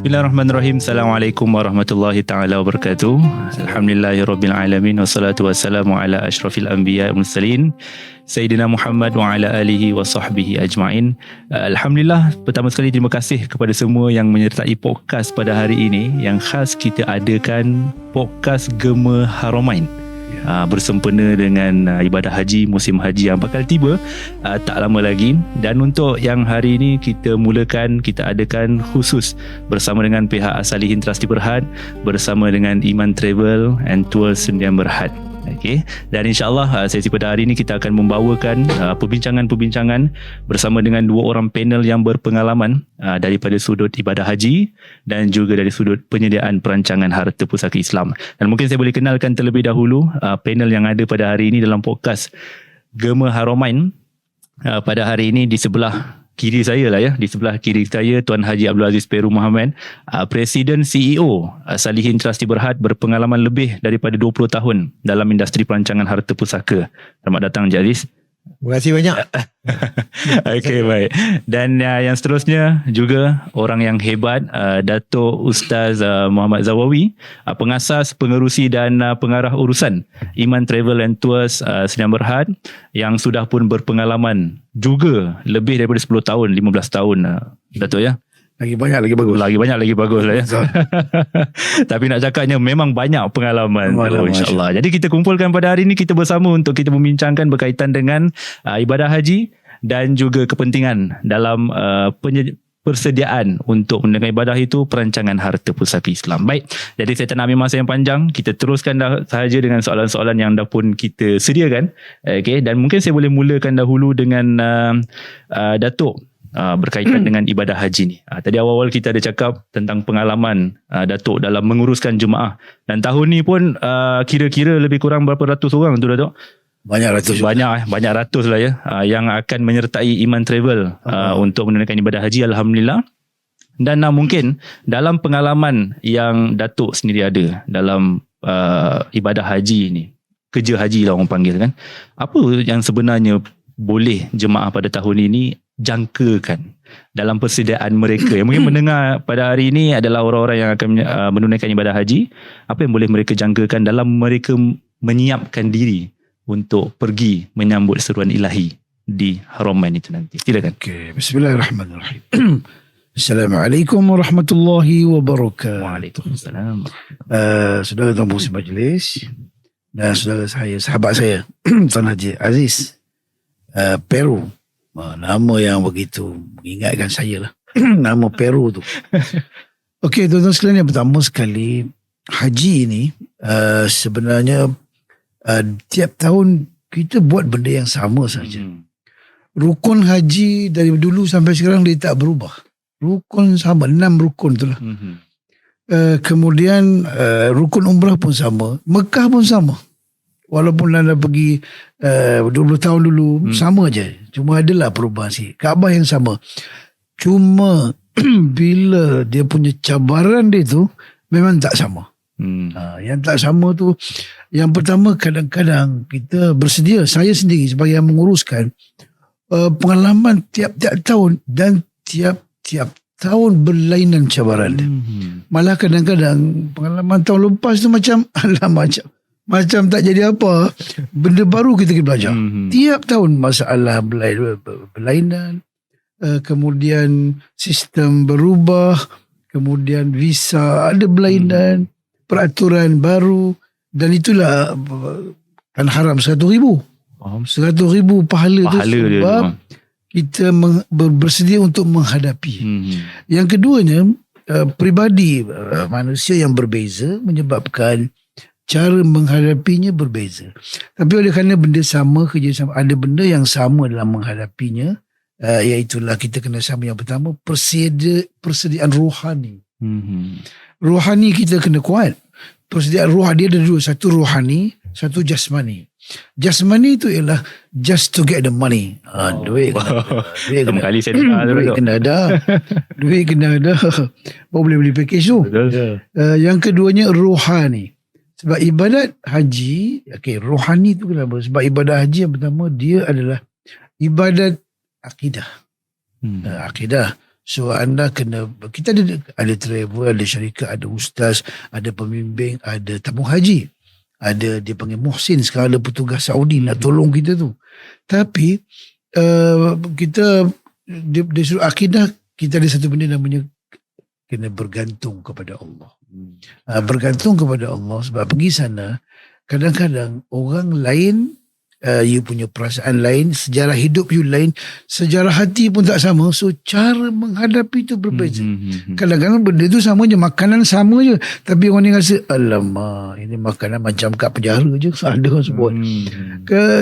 Bismillahirrahmanirrahim. Assalamualaikum warahmatullahi taala wabarakatuh. Alhamdulillahirabbil alamin wassalatu wassalamu ala asyrafil anbiya wal mursalin Sayyidina Muhammad wa ala alihi wa sahbihi ajma'in. Alhamdulillah, pertama sekali terima kasih kepada semua yang menyertai podcast pada hari ini yang khas kita adakan podcast Gema Haramain. Bersempena dengan ibadah haji, musim haji yang bakal tiba tak lama lagi. Dan untuk yang hari ini kita adakan khusus bersama dengan pihak Salihin Trustee Berhad, bersama dengan Iman Travel and Tours Sdn Berhad. Okey, dan insya-Allah sesi pada hari ini kita akan membawakan perbincangan-perbincangan bersama dengan dua orang panel yang berpengalaman daripada sudut ibadah haji dan juga dari sudut penyediaan perancangan harta pusaka Islam. Dan mungkin saya boleh kenalkan terlebih dahulu panel yang ada pada hari ini dalam podcast Gema Haramain. Pada hari ini di sebelah kiri saya di sebelah kiri saya Tuan Haji Abdul Aziz Peru Mohamad, Presiden CEO Salihin Trustee Berhad, berpengalaman lebih daripada 20 tahun dalam industri perancangan harta pusaka. Selamat datang Encik Aziz. Terima kasih banyak. Okey, baik. Dan yang seterusnya juga orang yang hebat, Dato' Ustaz Muhammad Zawawi, pengasas, pengerusi dan pengarah urusan Iman Travel and Tours Sdn Berhad, yang sudah pun berpengalaman juga lebih daripada 10 tahun, 15 tahun Dato' ya. Lagi banyak lagi bagus. Lagi banyak lagi bagus lah ya. Tapi nak cakapnya memang banyak pengalaman insya-Allah. Jadi kita kumpulkan pada hari ini, kita bersama untuk kita membincangkan berkaitan dengan ibadah haji dan juga kepentingan dalam persediaan untuk menunaikan ibadah itu, perancangan harta pusaka Islam. Baik, jadi saya tak nak ambil masa yang panjang, kita teruskan sahaja dengan soalan-soalan yang dah pun kita sediakan. Okey, dan mungkin saya boleh mulakan dahulu dengan Datuk berkaitan dengan ibadah haji ni. Tadi awal-awal kita ada cakap tentang pengalaman Datuk dalam menguruskan jemaah. Dan tahun ni pun kira-kira lebih kurang berapa ratus orang tu Datuk? Banyak ratus. Banyak ratus lah ya, yang akan menyertai Iman Travel untuk menunaikan ibadah haji, alhamdulillah. Dan mungkin dalam pengalaman yang Datuk sendiri ada dalam ibadah haji ni, kerja haji lah orang panggil kan, apa yang sebenarnya boleh jemaah pada tahun ini jangkakan dalam persediaan mereka yang mungkin mendengar pada hari ini adalah orang-orang yang akan menunaikan ibadah haji? Apa yang boleh mereka jangkakan dalam mereka menyiapkan diri untuk pergi menyambut seruan ilahi di Haramain itu nanti? Silakan. Okey, bismillahirrahmanirrahim. Assalamualaikum warahmatullahi wabarakatuh. Waalaikumsalam. Saudara Tuan Pengerusi Majlis dan saudara saya, sahabat saya Tuan Haji Aziz Peru. Nama yang begitu mengingatkan saya lah. Nama Peru tu. Okey, tuan-tuan sekalian, yang pertama sekali, haji ini sebenarnya tiap tahun kita buat benda yang sama saja. Rukun haji dari dulu sampai sekarang dia tak berubah. Rukun sama, 6 rukun tu lah. Kemudian rukun umrah pun sama, Mekah pun sama. Walaupun anda pergi 20 tahun dulu, sama je. Cuma adalah perubahan sikit. Kaabah yang sama. Cuma bila dia punya cabaran dia tu memang tak sama. Yang tak sama tu, yang pertama, kadang-kadang kita bersedia, saya sendiri sebagai yang menguruskan, pengalaman tiap-tiap tahun dan tiap-tiap tahun berlainan cabaran dia. Malah kadang-kadang pengalaman tahun lepas tu macam macam tak jadi apa. Benda baru kita belajar. Tiap tahun masalah berlainan, kemudian sistem berubah, kemudian visa ada berlainan, peraturan baru, dan itulah kan haram 100,000. 100,000 pahala tu sebab kita bersedia untuk menghadapi. Yang keduanya, peribadi manusia yang berbeza menyebabkan cara menghadapinya berbeza. Tapi oleh kerana benda sama, kerja sama, ada benda yang sama dalam menghadapinya, iaitulah kita kena sama. Yang pertama, persediaan rohani. Rohani kita kena kuat. Persediaan roh dia ada dua, satu rohani, satu jasmani. Jasmani itu ialah just to get the money. Duit kena ada. Duit kena ada. Baru boleh beli package tu. Yang keduanya rohani. Sebab ibadat haji, rohani tu kenapa? Sebab ibadat haji yang pertama, dia adalah ibadat akidah. Akidah. So anda kena, kita ada travel, ada syarikat, ada ustaz, ada pembimbing, ada tabung haji, ada dia panggil muhsin, sekarang ada petugas Saudi nak tolong kita tu. Tapi kita dia suruh akidah, kita ada satu benda namanya kena bergantung kepada Allah. Bergantung kepada Allah, sebab pergi sana kadang-kadang orang lain you punya perasaan lain, sejarah hidup you lain, sejarah hati pun tak sama, so cara menghadapi itu berbeza. Kadang-kadang benda tu sama je, makanan sama je, tapi orang ni rasa alamak ini makanan macam kat penjara je, ada orang sebut.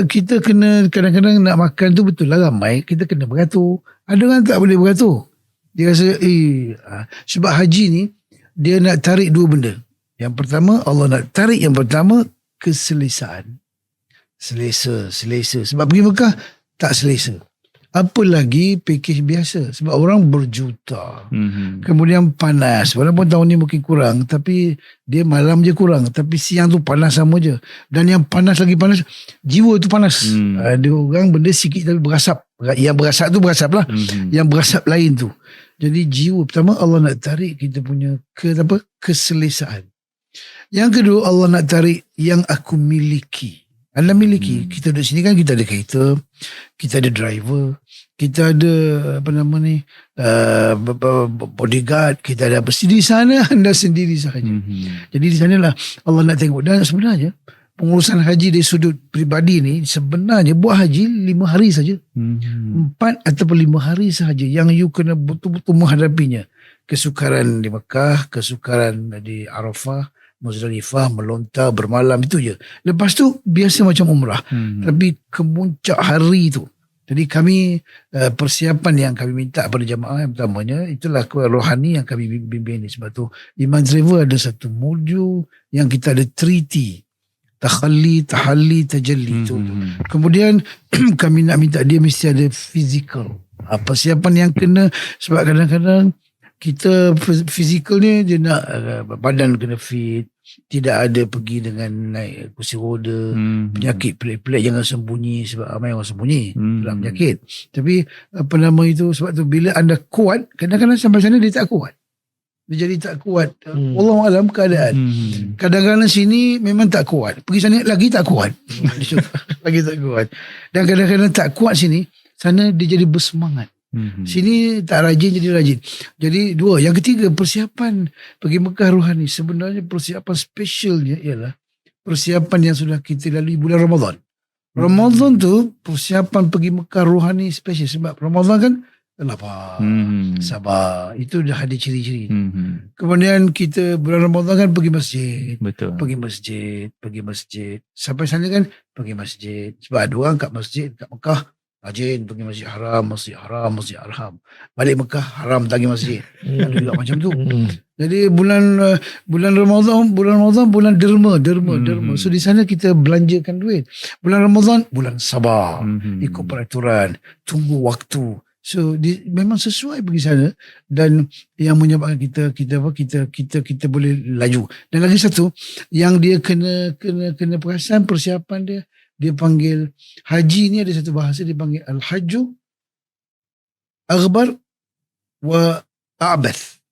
Kita kena kadang-kadang nak makan tu betul lah ramai, kita kena beratur. Ada orang tak boleh beratur, dia rasa sebab haji ni dia nak tarik dua benda. Yang pertama, Allah nak tarik yang pertama keselesaan. Selesa. Sebab pergi Mekah tak selesa. Apa lagi package biasa. Sebab orang berjuta. Kemudian panas. Walaupun tahun ni mungkin kurang, tapi dia malam je kurang. Tapi siang tu panas sama je. Dan yang panas lagi panas, jiwa tu panas. Ada orang benda sikit tapi berasap. Yang berasap tu berasap lah. Yang berasap lain tu. Jadi jiwa pertama, Allah nak tarik kita punya keselesaan. Yang kedua, Allah nak tarik yang aku miliki. Anda miliki. Kita duduk sini kan, kita ada kereta, kita ada driver, kita ada bodyguard, kita ada apa. Di sana anda sendiri sahaja. Jadi di sanalah Allah nak tengok. Dan sebenarnya pengurusan haji dari sudut peribadi ni, sebenarnya buat haji 5 hari saja. 4 ataupun 5 hari sahaja yang you kena betul-betul menghadapinya. Kesukaran di Mekah, kesukaran di Arafah, Muzdalifah, melontar, bermalam, itu je. Lepas tu biasa macam umrah. Tapi kemuncak hari tu. Jadi kami persiapan yang kami minta pada jamaah yang pertamanya, itulah rohani yang kami bimbing ni. Sebab tu Iman Travel ada satu modul yang kita ada 3T. Takhalli, tahalli, tajalli tu. Kemudian kami nak minta dia mesti ada physical. Persiapan yang kena, sebab kadang-kadang kita physical ni dia nak badan kena fit, tidak ada pergi dengan naik kursi roda, penyakit pelik-pelik jangan sembunyi, sebab ramai orang sembunyi dalam penyakit. Tapi sebab tu bila anda kuat, kadang-kadang sampai sana dia tak kuat. Dia jadi tak kuat. Wallahualam keadaan. Kadang-kadang sini memang tak kuat. Pergi sana lagi tak kuat. Lagi tak kuat. Dan kadang-kadang tak kuat sini, sana dia jadi bersemangat. Sini tak rajin jadi rajin. Jadi dua. Yang ketiga, persiapan pergi Mekah rohani. Sebenarnya persiapan spesialnya ialah persiapan yang sudah kita lalui bulan Ramadan. Ramadan tu persiapan pergi Mekah rohani spesial. Sebab Ramadan kan lapar, sabar. Itu dah ada ciri-ciri. Kemudian kita bulan Ramadan kan pergi masjid. Betul. Pergi masjid. Sampai sana kan pergi masjid. Sebab ada orang kat masjid kat Mekah rajin pergi masjid haram. Balik Mekah haram tak pergi masjid. Ada juga macam tu. Jadi bulan Ramadan bulan derma. So di sana kita belanjakan duit. Bulan Ramadan bulan sabar. Ikut peraturan, tunggu waktu. So memang sesuai pergi sana, dan yang menyebabkan kita boleh laju. Dan lagi satu yang dia kena perasan persiapan dia panggil haji ni, ada satu bahasa dia panggil al-hajju aghbar wa a'bath.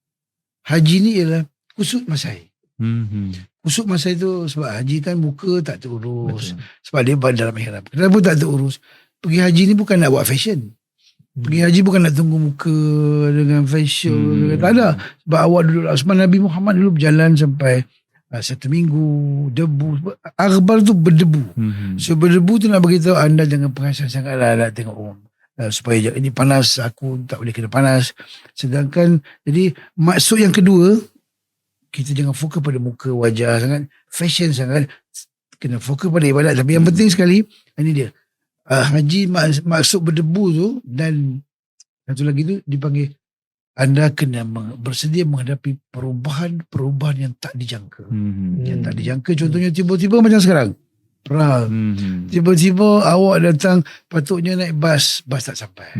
Haji ni ialah kusut masai. Kusut masai tu sebab haji kan muka tak terurus. Betul. Sebab dia dalam ihram. Kenapa tak terurus? Pergi haji ni bukan nak buat fashion. Pergi haji bukan nak tunggu muka dengan facial. Tak ada. Sebab awak dulu, sebab Nabi Muhammad dulu berjalan sampai 1 minggu, debu. Aghbar tu berdebu. So berdebu tu nak beritahu anda jangan perasan sangatlah nak tengok orang. Supaya ini panas, aku tak boleh kena panas. Sedangkan, jadi maksud yang kedua, kita jangan fokus pada muka, wajah sangat, fashion sangat. Kena fokus pada ibadat. Tapi yang penting sekali, ini dia. Haji maksud berdebu tu, dan satu lagi tu dipanggil anda kena bersedia menghadapi perubahan yang tak dijangka. Yang tak dijangka, contohnya tiba-tiba macam sekarang perang. Tiba-tiba awak datang, patutnya naik bas tak sampai.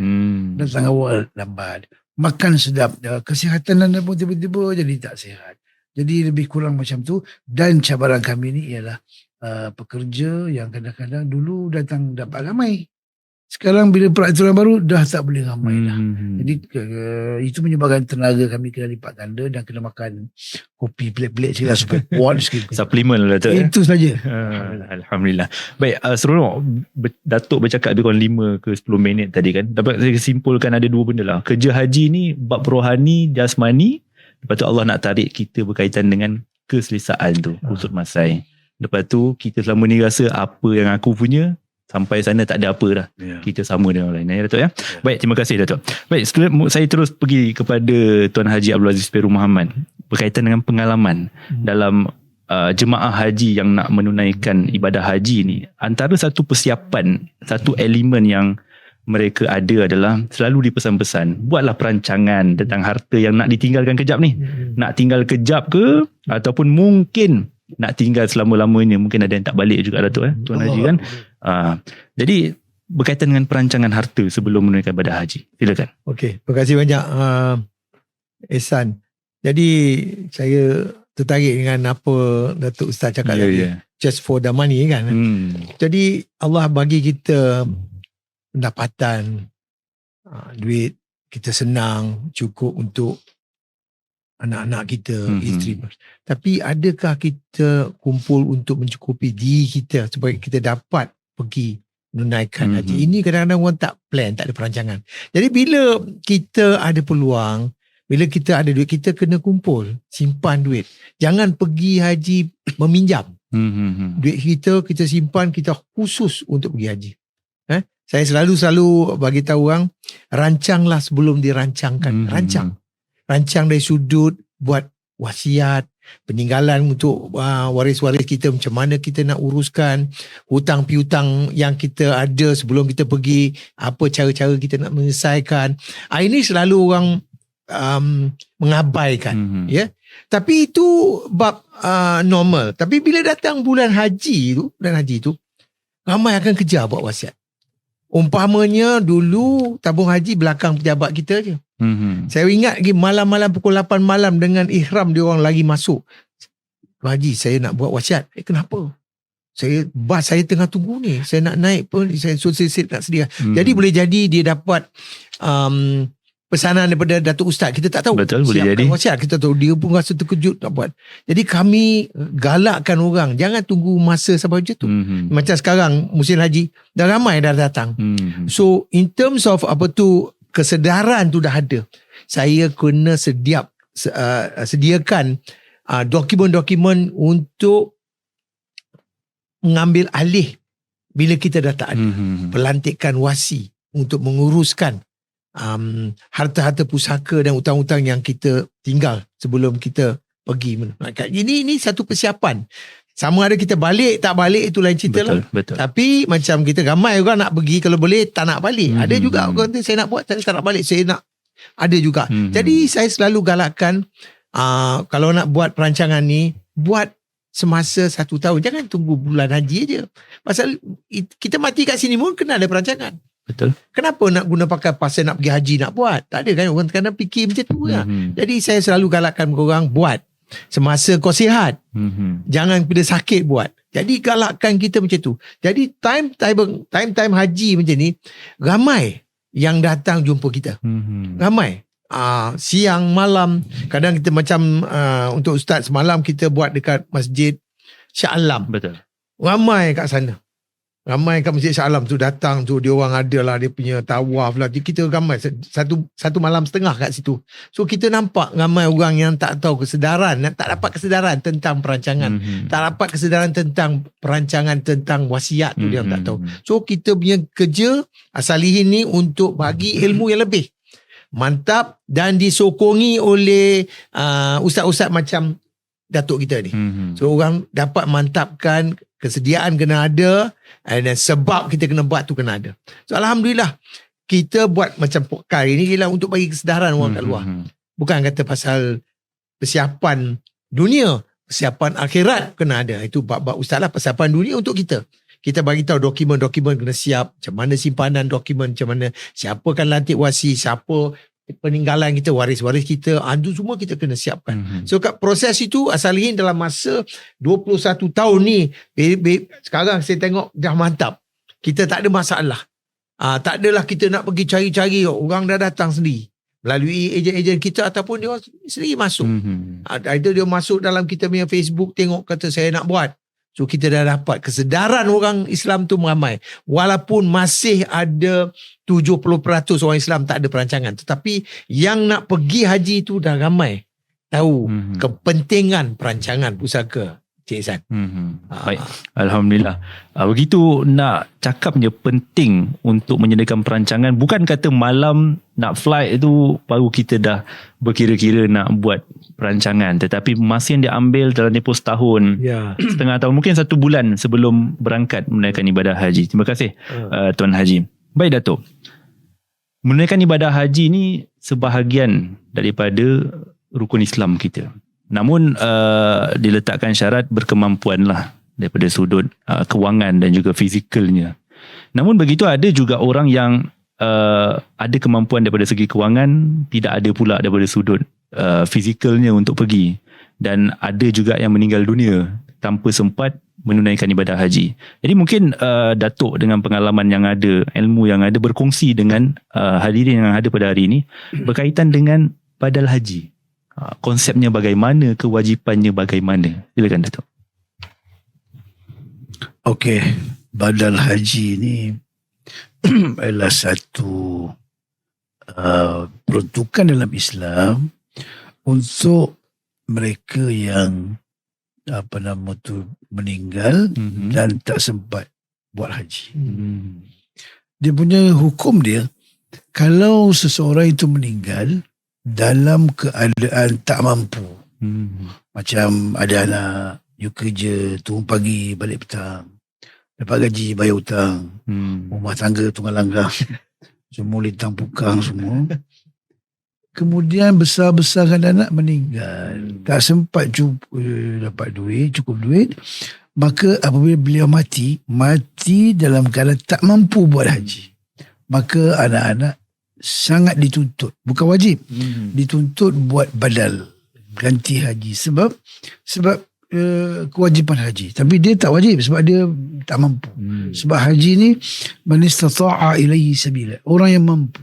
Datang awal lambat. Makan sedap, kesihatan anda pun tiba-tiba jadi tak sihat. Jadi lebih kurang macam tu. Dan cabaran kami ni ialah pekerja yang kadang-kadang dulu datang dapat ramai. Sekarang bila peraturan baru dah tak boleh ramai dah. Hmm. Jadi itu menyebabkan tenaga kami kena lipat ganda dan kena makan kopi pelik-pelik sikit lah supaya kuat sikit. Suplemen lah Datuk. Itu saja. Alhamdulillah. Baik, seronok Datuk bercakap lebih kurang 5 ke 10 minit tadi kan. Dapat saya simpulkan ada 2 benda lah. Kerja haji ni bab rohani, jasmani. Lepas tu Allah nak tarik kita berkaitan dengan keselesaan tu, usut masai. Lepas tu kita selama ni rasa apa yang aku punya, sampai sana tak ada apa dah. Kita sama dengan orang lain. Ya Datuk ya. Baik, terima kasih Datuk. Baik, saya terus pergi kepada Tuan Haji Abdul Aziz Peru Muhammad berkaitan dengan pengalaman dalam jemaah haji yang nak menunaikan ibadah haji ni. Antara satu persiapan, satu elemen yang mereka ada adalah selalu dipesan-pesan, buatlah perancangan tentang harta yang nak ditinggalkan kejap ni. Nak tinggal kejap ke, ataupun mungkin nak tinggal selama-lamanya. Mungkin ada yang tak balik juga Datuk Tuan Haji kan. Jadi berkaitan dengan perancangan harta sebelum menunaikan ibadah haji. Silakan. Okey, terima kasih banyak Ehsan. Jadi saya tertarik dengan apa Datuk Ustaz cakap tadi. Just for the money kan. Jadi Allah bagi kita pendapatan, duit, kita senang, cukup untuk anak-anak kita, isteri. Tapi adakah kita kumpul untuk mencukupi diri kita supaya kita dapat pergi menunaikan haji? Ini kadang-kadang orang tak plan, tak ada perancangan. Jadi bila kita ada peluang, bila kita ada duit, kita kena kumpul, simpan duit. Jangan pergi haji meminjam. Duit kita simpan, kita khusus untuk pergi haji. Saya selalu bagi tahu orang, rancanglah sebelum dirancangkan. Rancang dari sudut buat wasiat, peninggalan untuk waris-waris kita, macam mana kita nak uruskan hutang piutang yang kita ada sebelum kita pergi, apa cara-cara kita nak menyelesaikan. Ini selalu orang mengabaikan. Ya. Tapi itu bab normal. Tapi bila datang bulan haji tu ramai akan kejar buat wasiat. Umpamanya dulu tabung haji belakang pejabat kita je. Saya ingat lagi malam-malam pukul 8 malam dengan ihram dia orang lagi masuk. Haji, saya nak buat wasiat. Kenapa? Bas saya tengah tunggu ni. Saya nak naik pun, saya nak sedia. Jadi boleh jadi dia dapat pesanan daripada Datuk Ustaz. Kita tak tahu. Betul, boleh jadi. Wasiat, kita tahu. Dia pun rasa terkejut nak buat. Jadi kami galakkan orang, jangan tunggu masa sampai macam tu. Macam sekarang, musim haji, dah ramai dah datang. So, in terms of kesedaran tu dah ada. Saya kena sediakan dokumen-dokumen untuk mengambil alih bila kita dah tak ada. Pelantikan wasi untuk menguruskan harta-harta pusaka dan hutang-hutang yang kita tinggal sebelum kita pergi menunaikan. Ini satu persiapan. Sama ada kita balik, tak balik, itu lain cerita lah. Betul. Tapi macam kita ramai orang nak pergi, kalau boleh tak nak balik. Ada juga orang kata saya nak buat, saya tak nak balik, saya nak. Ada juga. Jadi saya selalu galakkan, kalau nak buat perancangan ni, buat semasa 1 tahun. Jangan tunggu bulan haji je. Pasal kita mati kat sini pun kena ada perancangan. Betul. Kenapa nak guna pakai pasal nak pergi haji nak buat? Tak ada kan, orang kadang fikir macam tu lah. Jadi saya selalu galakkan orang buat semasa kau sihat. Jangan bila sakit buat. Jadi galakkan kita macam tu. Jadi time haji macam ni, ramai yang datang jumpa kita. Ramai. Siang, malam. Kadang kita macam untuk Ustaz semalam kita buat dekat Masjid Shah Alam. Betul. Ramai kat sana. Ramai kat Masjid Shah Alam tu datang tu, dia orang ada lah dia punya tawaf lah. Kita ramai satu malam setengah kat situ. So kita nampak ramai orang yang tak tahu kesedaran, tak dapat kesedaran tentang perancangan, tak dapat kesedaran tentang perancangan tentang wasiat tu, dia tak tahu. So kita punya kerja Asalihin ni untuk bagi ilmu yang lebih mantap dan disokongi oleh ustaz-ustaz macam Datuk kita ni. So orang dapat mantapkan, kesediaan kena ada, dan sebab kita kena buat tu kena ada. So Alhamdulillah kita buat macam podcast ni ialah untuk bagi kesedaran orang kat luar. Bukan kata pasal persiapan dunia, persiapan akhirat kena ada. Itu bab-bab ustaz lah, persiapan dunia untuk kita. Kita bagi tahu dokumen-dokumen kena siap, macam mana simpanan dokumen, macam mana siapa kan lantik wasi, siapa peninggalan kita, waris-waris kita, itu semua kita kena siapkan. So kat proses itu Asalihin dalam masa 21 tahun ni, sekarang saya tengok dah mantap. Kita tak ada masalah. Tak adalah kita nak pergi cari-cari, orang dah datang sendiri melalui ejen-ejen kita ataupun dia sendiri masuk. Either dia masuk dalam kita punya Facebook, tengok kata saya nak buat. So kita dah dapat kesedaran orang Islam tu meramai. Walaupun masih ada 70% orang Islam tak ada perancangan, tetapi yang nak pergi haji tu dah ramai tahu kepentingan perancangan pusaka, Cik Ihsan. Baik, Alhamdulillah. Begitu nak cakapnya penting untuk menyediakan perancangan. Bukan kata malam nak flight itu baru kita dah berkira-kira nak buat perancangan, tetapi masa yang diambil dalam tempoh setahun, setengah tahun, mungkin 1 bulan sebelum berangkat menunaikan ibadah haji. Terima kasih Tuan Haji. Baik Datuk, menunaikan ibadah haji ni sebahagian daripada rukun Islam kita. Namun diletakkan syarat berkemampuan lah daripada sudut kewangan dan juga fizikalnya. Namun begitu ada juga orang yang ada kemampuan daripada segi kewangan, tidak ada pula daripada sudut fizikalnya untuk pergi. Dan ada juga yang meninggal dunia tanpa sempat menunaikan ibadah haji. Jadi mungkin Datuk dengan pengalaman yang ada, ilmu yang ada, berkongsi dengan hadirin yang ada pada hari ini berkaitan dengan badal haji. Konsepnya bagaimana, kewajipannya bagaimana. Silakan Datuk. Okey, badal haji ni adalah satu peruntukan dalam Islam untuk mereka yang meninggal dan tak sempat buat haji. Dia punya hukum dia, kalau seseorang itu meninggal dalam keadaan tak mampu, macam ada anak, you kerja turun pagi balik petang, dapat gaji bayar hutang, rumah tangga tunggal langgang, semua lintang pukang semua, kemudian besar-besarkan anak meninggal, tak sempat dapat duit, cukup duit, maka apabila beliau mati dalam keadaan tak mampu buat haji, maka anak-anak sangat dituntut, bukan wajib, dituntut buat badal, ganti haji, sebab kewajipan haji, tapi dia tak wajib sebab dia tak mampu. Sebab haji ni man istata'a ilaihi sabila, orang yang mampu.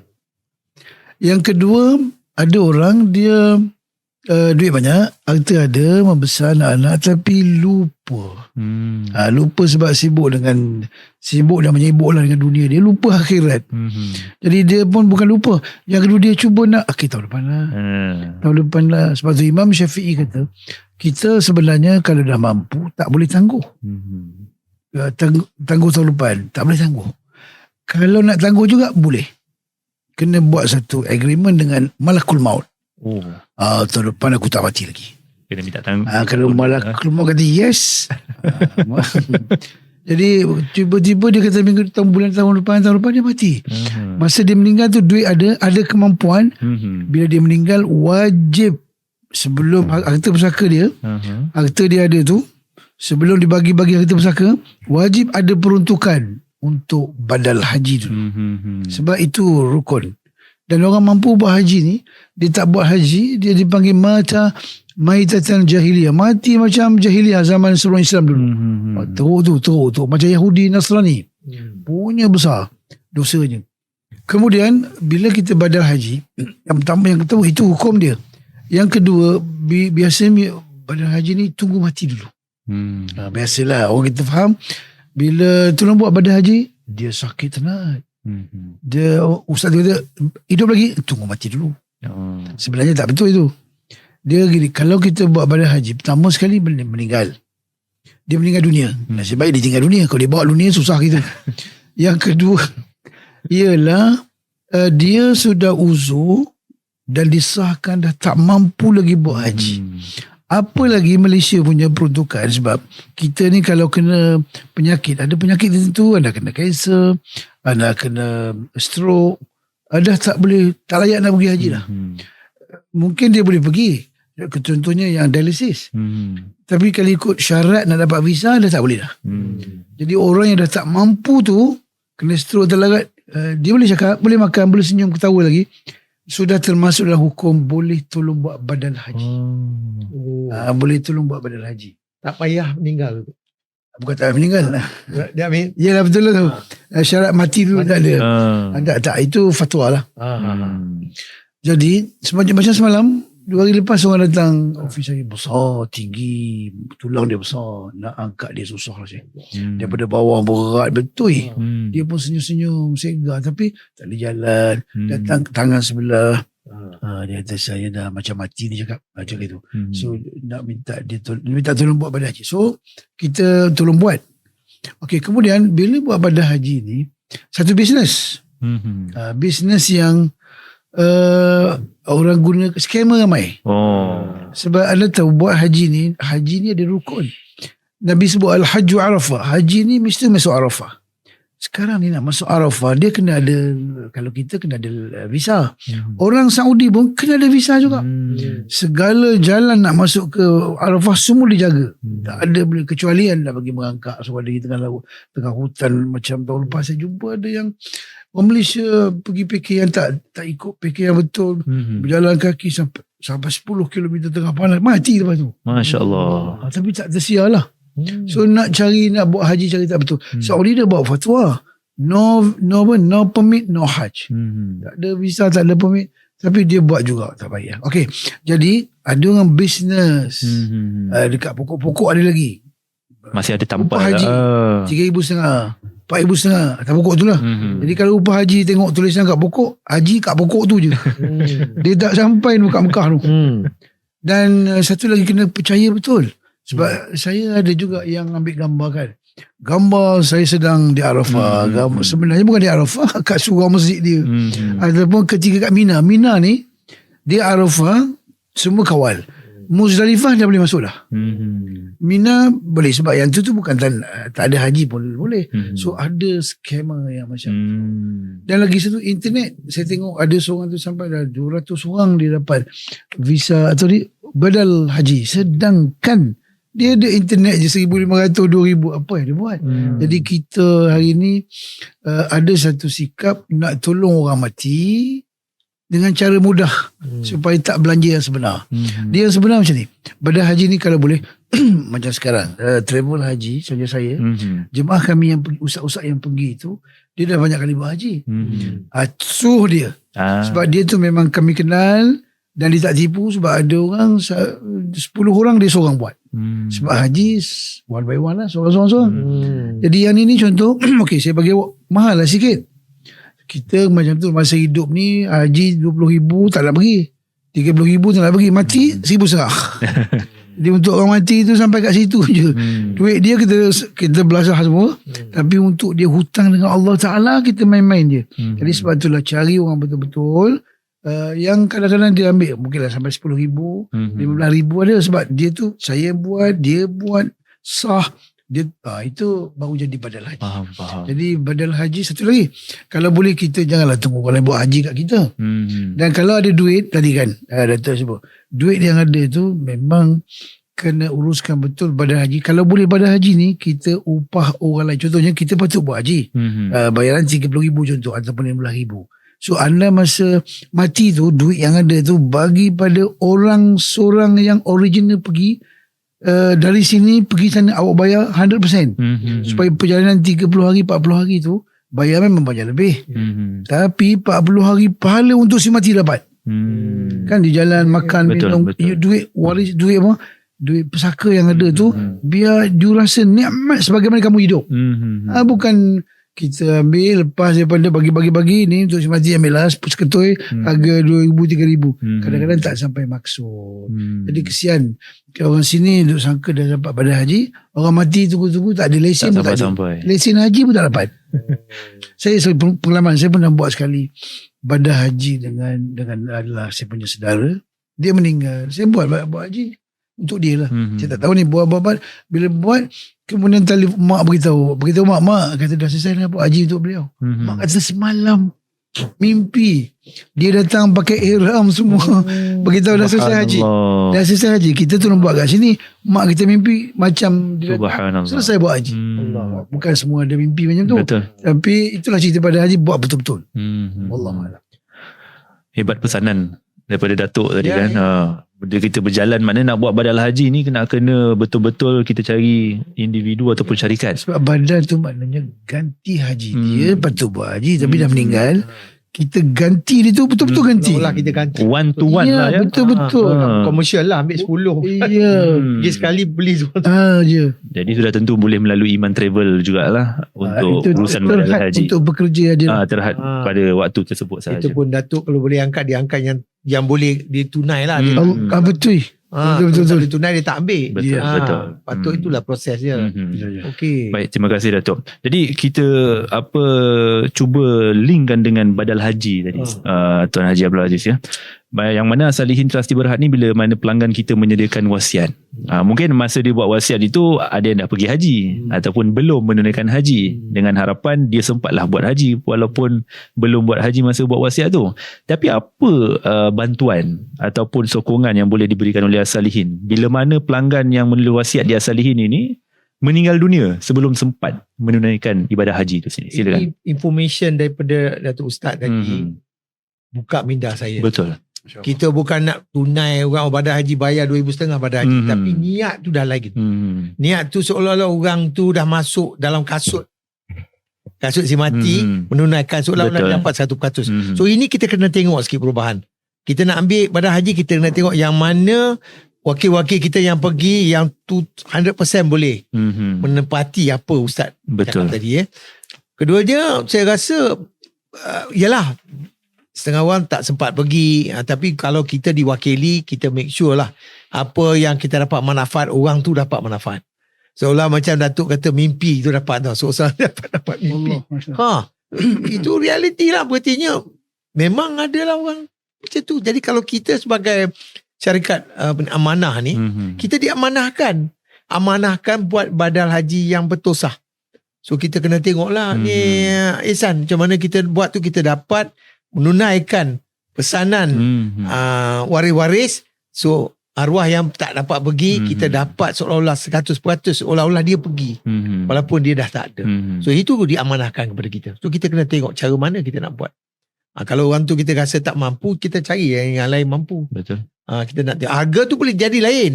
Yang kedua, ada orang dia duit banyak, harta ada, membesar anak-anak, tapi lupa. Lupa sebab sibuk dan menyibuklah dengan dunia, dia lupa akhirat. Jadi dia pun bukan lupa, yang kedua dia cuba nak tahun depan lah. Sebab tu Imam Syafi'i kata, kita sebenarnya kalau dah mampu tak boleh tangguh. Tangguh tahun depan tak boleh tangguh. Kalau nak tangguh juga boleh, kena buat satu agreement dengan malakul maut. Tahun depan aku tak mati lagi, kena minta tangguh. Kalau malakul maut kata yes, jadi tiba-tiba dia kata tahun depan dia mati. Masa dia meninggal tu duit ada kemampuan. Bila dia meninggal wajib, sebelum harta pusaka dia, harta dia ada tu, sebelum dibagi-bagi harta pusaka, wajib ada peruntukan untuk badal haji tu. Sebab itu rukun. Dan orang mampu buat haji ni, dia tak buat haji, dia dipanggil maitatan jahiliyah, mati macam jahiliyah zaman sebelum Islam dulu. Teruk macam Yahudi Nasrani, punya besar dosanya. Kemudian bila kita badal haji, yang pertama yang kita itu hukum dia. Yang kedua, biasanya badal haji ni tunggu mati dulu. Biasalah orang kita faham, bila tuan buat badal haji, dia sakit tenat. Dia ustaz dia kata hidup lagi, tunggu mati dulu. Sebenarnya tak betul itu. Dia gini, kalau kita buat badal haji, pertama sekali meninggal, dia meninggal dunia, nasib baik dia tinggal dunia. Kalau dia bawa dunia susah kita. Yang kedua ialah dia sudah uzur dan disahkan dah tak mampu lagi buat haji. Apa lagi Malaysia punya peruntukan, sebab kita ni kalau kena penyakit, ada penyakit tertentu, anda kena kanser, anda kena stroke, anda tak layak nak pergi haji lah. Mungkin dia boleh pergi, contohnya yang dialisis, tapi kalau ikut syarat nak dapat visa, dah tak boleh dah. Jadi orang yang dah tak mampu tu, kena stroke terlarat, dia boleh cakap, boleh makan, boleh senyum, ketawa lagi, sudah termasuk dalam hukum boleh tolong buat badal haji. Boleh tolong buat badal haji. Tak payah meninggal. Bukan tak meninggal. Dia ambil. Yalah betul lah tu. Syarat mati dulu tak ada. Tak, itu fatwa lah. Jadi macam semalam 2 hari lepas orang datang ofis saya besar, tinggi, tulang dia besar, nak angkat dia susah lah saya. Daripada bawah berat betul. Dia pun senyum-senyum segar tapi tak boleh jalan. Datang ke tangan sebelah. Dia kata saya dah macam mati, dia cakap macam itu. So nak minta dia minta tolong buat badan haji. So kita tolong buat. Okey, kemudian bila buat badan haji ni satu bisnes. Bisnes yang orang guna scammer ramai. Sebab anda tahu buat haji ni ada rukun. Nabi sebut al-hajju Arafah. Haji ni mesti masuk Arafah. Sekarang ni nak masuk Arafah, dia kena ada, kalau kita kena ada visa. Orang Saudi pun kena ada visa juga. Segala jalan nak masuk ke Arafah semua dijaga. Tak ada boleh kecualian nak bagi merangkak sebab di tengah laut, tengah hutan. Macam tahun lepas saya jumpa ada yang orang Malaysia pergi PK yang tak ikut PK yang betul, berjalan kaki sampai 10 km tengah panas, mati lepas tu. Masya Allah. Tapi tak tersiar lah. So nak buat haji cari tak betul. Saudi dia buat fatwa no permit no hajj. Tak ada visa, tak ada permit, tapi dia buat juga tak payah. Okey, jadi ada orang bisnes dekat pokok-pokok ada lagi. Masih ada tambah upah haji 3,500 4,500 atas pokok tu lah. Jadi kalau upah haji tengok tulisan kat pokok, haji kat pokok tu je. Dia tak sampai kat Mekah tu. Dan satu lagi kena percaya betul. Sebab saya ada juga yang ambil gambar kan. Gambar saya sedang di Arafah. Sebenarnya bukan di Arafah, kat surau masjid dia. Ataupun ketika kat Mina. Mina ni, di Arafah, semua kawal. Muzdalifah dah boleh masuk dah. Mina boleh sebab yang tu bukan tak ada haji pun boleh. So ada skema yang macam dan lagi satu internet. Saya tengok ada seorang tu sampai dah 200 orang dia dapat visa atau badal haji. Sedangkan dia ada internet je 1,500, 2,000 apa yang dia buat. Jadi kita hari ni ada satu sikap nak tolong orang mati dengan cara mudah supaya tak belanja yang sebenar. Dia yang sebenar macam ni. Badan haji ni kalau boleh macam sekarang travel haji saja saya, jemaah kami yang pergi, ustaz-ustaz yang pergi tu dia dah banyak kali buat haji. Suruh dia. Sebab dia tu memang kami kenal dan dia tak tipu sebab ada orang 10 orang dia seorang buat. Sebab haji one by one lah, seorang-seorang. Jadi yang ni contoh okey saya bagi mahal lah sikit. Kita macam tu masa hidup ni haji 20,000 tak nak pergi, 30,000 tak nak pergi, mati 1,500. Jadi untuk orang mati tu sampai kat situ je. Duit dia kita belasah semua, tapi untuk dia hutang dengan Allah Ta'ala kita main-main je. Jadi sebab itulah cari orang betul-betul yang kadang-kadang dia ambil mungkinlah sampai 10,000, 15,000 ada sebab dia tu saya buat, dia buat sah. Dia itu baru jadi badal haji. Faham. Jadi badal haji satu lagi, kalau boleh kita janganlah tunggu orang lain buat haji kat kita. Dan kalau ada duit tadi kan Dato' sebut, duit yang ada tu memang kena uruskan betul badal haji. Kalau boleh badal haji ni kita upah orang lain. Contohnya kita patut buat haji, bayaran 30,000 contoh ataupun 15,000. So anda masa mati tu duit yang ada tu bagi pada orang seorang yang original pergi. Dari sini pergi sana awak bayar 100%. Supaya perjalanan 30 hari 40 hari tu bayar memang banyak lebih. Tapi 40 hari pahala untuk si mati dapat. Kan di jalan makan minum duit waris, duit apa, duit pesaka yang ada tu biar you rasa nikmat sebagaimana kamu hidup. Bukan kita ambil lepas daripada bagi-bagi ni untuk si mati ambil lah seketoi harga 2,000 3,000. Kadang-kadang tak sampai maksud. Jadi kesian orang sini duk sangka dah dapat badan haji, orang mati tunggu-tunggu tak ada lesen pun tak ada. Lesen haji pun tak dapat. Saya pengalaman saya pernah buat sekali badan haji dengan adalah saya punya saudara, dia meninggal. Saya buat haji untuk dia lah. Saya tak tahu ni buat bila buat kemudian mak beritahu mak kata dah selesai dah buat haji untuk beliau. Mak kata semalam mimpi dia datang pakai ihram semua, beritahu dah selesai haji. Kita tu buat kat sini, mak kita mimpi macam dia selesai buat haji. Bukan semua ada mimpi macam tu. Betul. Tapi itulah cerita pada haji, buat betul-betul. Wallahualam. Hebat pesanan daripada Datuk tadi kan. Bila kita berjalan, maknanya nak buat badal haji ni kena betul-betul kita cari individu ataupun syarikat. Sebab badal tu maknanya ganti haji. Dia patut buat haji tapi dah meninggal. Kita ganti dia tu betul-betul ganti. Seolah kita ganti. One to one lah ya. Betul-betul. Komersial lah, ambil 10. Ya. Pergi sekali beli semua. Je. Jadi sudah tentu boleh melalui Iman Travel jugalah untuk itu urusan badal terhad haji. untuk bekerja aja. Terhad pada waktu tersebut sahaja. Itu pun Datuk kalau boleh angkat, dia angkat yang boleh ditunai lah. Dia Betul. Betul. Dia tunai dia tak ambil. Betul, betul. Patut itulah proses dia. Okey. Baik, terima kasih Datuk. Jadi kita cuba linkkan dengan badal haji tadi. Tuan Haji Abdul Aziz ya. Yang mana Salihin Trustee Berhad ni bila mana pelanggan kita menyediakan wasiat. Mungkin masa dia buat wasiat itu ada yang dah pergi haji ataupun belum menunaikan haji, dengan harapan dia sempatlah buat haji walaupun belum buat haji masa buat wasiat tu. Tapi apa bantuan ataupun sokongan yang boleh diberikan oleh Salihin bila mana pelanggan yang menulis wasiat di Salihin ini meninggal dunia sebelum sempat menunaikan ibadah haji itu sendiri? Silakan. Information daripada Datuk Ustaz tadi buka minda saya. Betul. Kita bukan nak tunai orang badan haji bayar 2,500 badan haji, tapi niat tu dah lagi. Niat tu seolah-olah orang tu dah masuk dalam kasut si mati, menunaikan seolah-olah dapat 100%. So ini kita kena tengok sikit perubahan. Kita nak ambil badan haji, kita kena tengok yang mana wakil-wakil kita yang pergi yang tu 100% boleh menepati apa Ustaz cakap tadi. Keduanya saya rasa ialah setengah orang tak sempat pergi, tapi kalau kita diwakili, kita make sure lah apa yang kita dapat manfaat, orang tu dapat manfaat. Seolah macam Datuk kata mimpi tu dapat tau. Seolah dapat mimpi. Itu realiti lah. Berartinya memang ada lah orang macam tu. Jadi kalau kita sebagai syarikat amanah ni, kita diamanahkan. Amanahkan buat badal haji yang betul sah. So kita kena tengok lah ni Ihsan, macam mana kita buat tu, kita dapat menunaikan pesanan waris-waris. So arwah yang tak dapat pergi, kita dapat seolah-olah 100% seolah-olah dia pergi walaupun dia dah tak ada. So itu diamanahkan kepada kita. So kita kena tengok cara mana kita nak buat. Kalau orang tu kita rasa tak mampu, kita cari yang lain mampu. Betul. Kita nak tengok harga tu boleh jadi lain.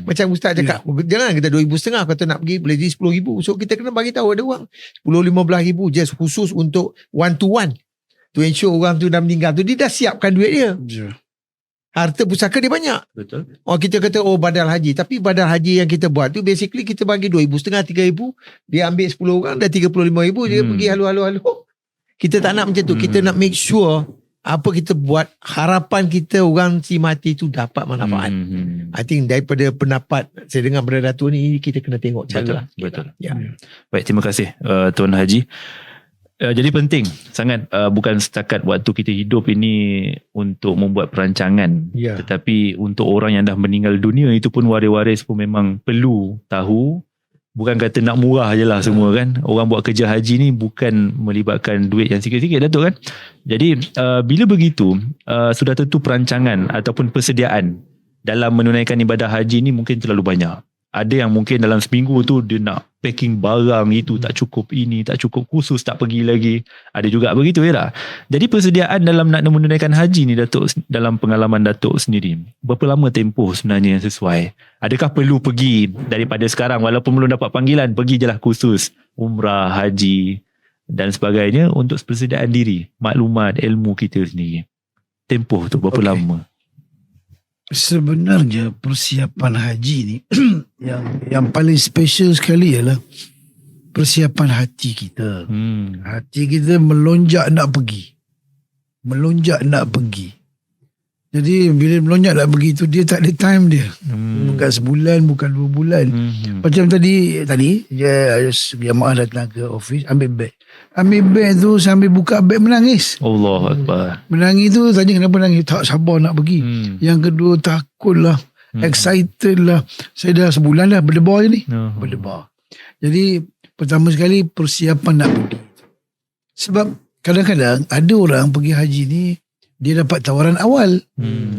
Macam Ustaz cakap, jangan kita 2,500 kata nak pergi boleh jadi 10,000. So kita kena bagi tahu ada orang 10-15,000 just khusus untuk one to one. To ensure orang tu dah meninggal tu, dia dah siapkan duit dia. Harta pusaka dia banyak. Betul. Kita kata badal haji. Tapi badal haji yang kita buat tu basically kita bagi 2,500, 3,000. Dia ambil 10 orang dah 35,000. Dia pergi halo. Kita tak nak macam tu. Kita nak make sure apa kita buat, harapan kita orang si mati tu dapat manfaat. I think daripada pendapat saya dengar daripada Datuk ni, kita kena tengok cara. Betul. Ya. Baik, terima kasih Tuan Haji. Jadi penting sangat, bukan setakat waktu kita hidup ini untuk membuat perancangan, tetapi untuk orang yang dah meninggal dunia itu pun waris-waris pun memang perlu tahu. Bukan kata nak murah je lah semua kan. Orang buat kerja haji ni bukan melibatkan duit yang sikit-sikit, Datuk kan. Jadi bila begitu, sudah tentu perancangan ataupun persediaan dalam menunaikan ibadah haji ni mungkin terlalu banyak. Ada yang mungkin dalam seminggu tu dia nak packing barang, itu tak cukup, ini tak cukup, khusus tak pergi lagi. Ada juga begitu ya tak? Jadi persediaan dalam nak menunaikan haji ni, Datuk, dalam pengalaman Datuk sendiri, berapa lama tempoh sebenarnya yang sesuai? Adakah perlu pergi daripada sekarang walaupun belum dapat panggilan, pergi je lah khusus umrah, haji dan sebagainya untuk persediaan diri, maklumat, ilmu kita sendiri? Tempoh tu berapa lama? Sebenarnya persiapan haji ni yang paling special sekali ialah persiapan hati kita. Hati kita melonjak nak pergi. Jadi bila melonjak nak pergi tu, dia tak ada time dia. Bukan sebulan, bukan 2 bulan. Macam tadi jemaah datang ke office, ambil beg tu, sambil buka beg menangis. Allah Akbar. Menangis tu, tanya kenapa nangis? Tak sabar nak pergi. Yang kedua, takut lah, excited lah. Saya dah sebulan dah berdebar je ni. Berdebar. Jadi pertama sekali persiapan nak pergi. Sebab kadang-kadang ada orang pergi haji ni, dia dapat tawaran awal.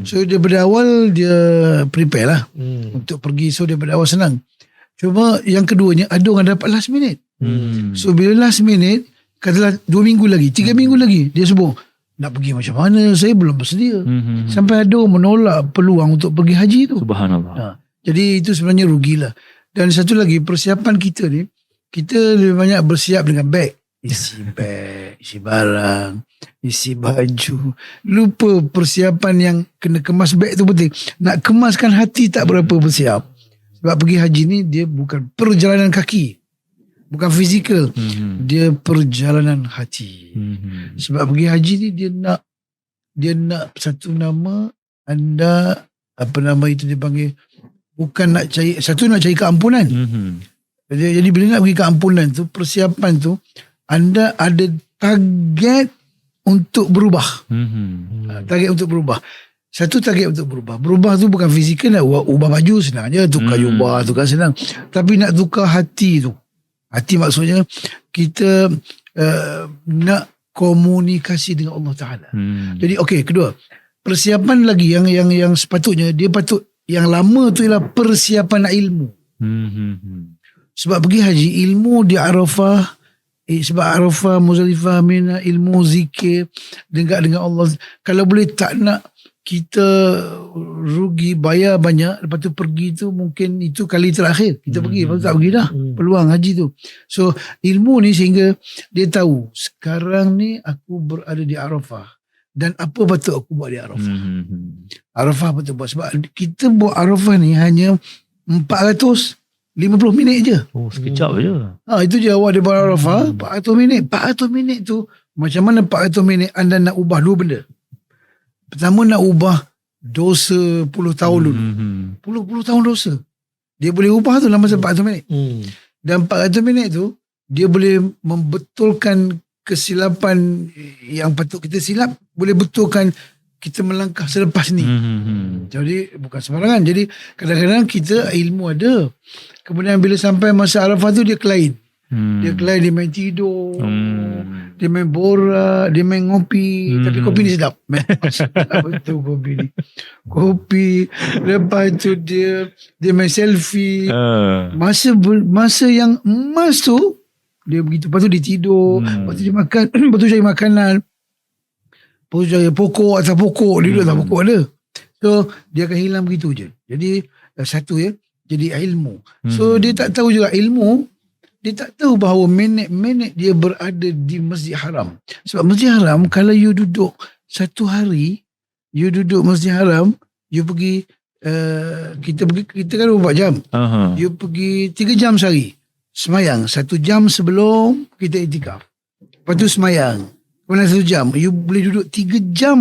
So daripada awal dia prepare lah untuk pergi. So daripada awal senang. Cuma yang keduanya, ada orang dapat last minute. So bila last minute, katalah 2 minggu lagi, 3 minggu lagi, dia sebut nak pergi macam mana, saya belum bersedia. Sampai ada orang menolak peluang untuk pergi haji tu. Subhanallah. Jadi itu sebenarnya rugilah. Dan satu lagi, persiapan kita ni, kita lebih banyak bersiap dengan beg. Isi beg, isi barang, isi baju. Lupa persiapan yang kena kemas beg tu penting. Nak kemaskan hati tak berapa bersiap. Sebab pergi haji ni dia bukan perjalanan kaki. Bukan fizikal. Dia perjalanan hati. Sebab pergi haji ni dia nak satu nama anda, apa nama itu dia panggil, bukan nak cari, satu nak cari keampunan. Jadi bila nak pergi keampunan tu, persiapan tu, anda ada target untuk berubah. Target untuk berubah. Satu target untuk berubah. Berubah tu bukan fizikal nak ubah baju senang je, tukar jubah, tukar senang. Tapi nak tukar hati tu. Hati maksudnya kita nak komunikasi dengan Allah Ta'ala. Jadi okey, kedua, persiapan lagi yang sepatutnya dia patut, yang lama tu ialah persiapan ilmu. Sebab pergi haji, ilmu di Arafah, sebab Arafah, Muzdalifah, Mina, ilmu zikir dekat dengan Allah. Kalau boleh tak nak kita rugi, bayar banyak, lepas tu pergi tu mungkin itu kali terakhir kita pergi, lepas tu tak pergi dah peluang haji tu. So ilmu ni sehingga dia tahu sekarang ni aku berada di Arafah dan apa patut aku buat di Arafah. Arafah patut buat, sebab kita buat Arafah ni hanya 450 minit je. Oh, sekejap je. Itu je awak dia buat Arafah, 400 minit. 400 minit tu, macam mana 400 minit anda nak ubah dua benda. Pertama, nak ubah dosa puluh tahun dulu. Puluh tahun dosa. Dia boleh ubah tu dalam masa 400 minit. Dan 400 minit tu, dia boleh membetulkan kesilapan yang patut kita silap, boleh betulkan kita melangkah selepas ni. Jadi bukan sembarangan. Jadi kadang-kadang kita ilmu ada, kemudian bila sampai masa Arafah tu dia kelain. Dia kelain, dia main tidur, dia main borak, dia main ngopi. Tapi kopi ni sedap. Sedap betul kopi ni. Kopi, lepas tu dia main selfie. Masa yang emas tu dia begitu. Lepas tu dia tidur, lepas tu dia makan, lepas tu cari makanan, lepas tu cari pokok atas pokok, dia duduk atas pokok ada. So dia akan hilang begitu je. Jadi satu ya, jadi ilmu. So dia tak tahu juga ilmu, dia tak tahu bahawa minit-minit dia berada di Masjid Haram. Sebab Masjid Haram, kalau you duduk satu hari, you duduk Masjid Haram, you pergi, kita kan 4 jam. You pergi 3 jam sehari. Semayang 1 jam sebelum kita iktikaf. Lepas tu semayang. Kemudian 1 jam. You boleh duduk 3 jam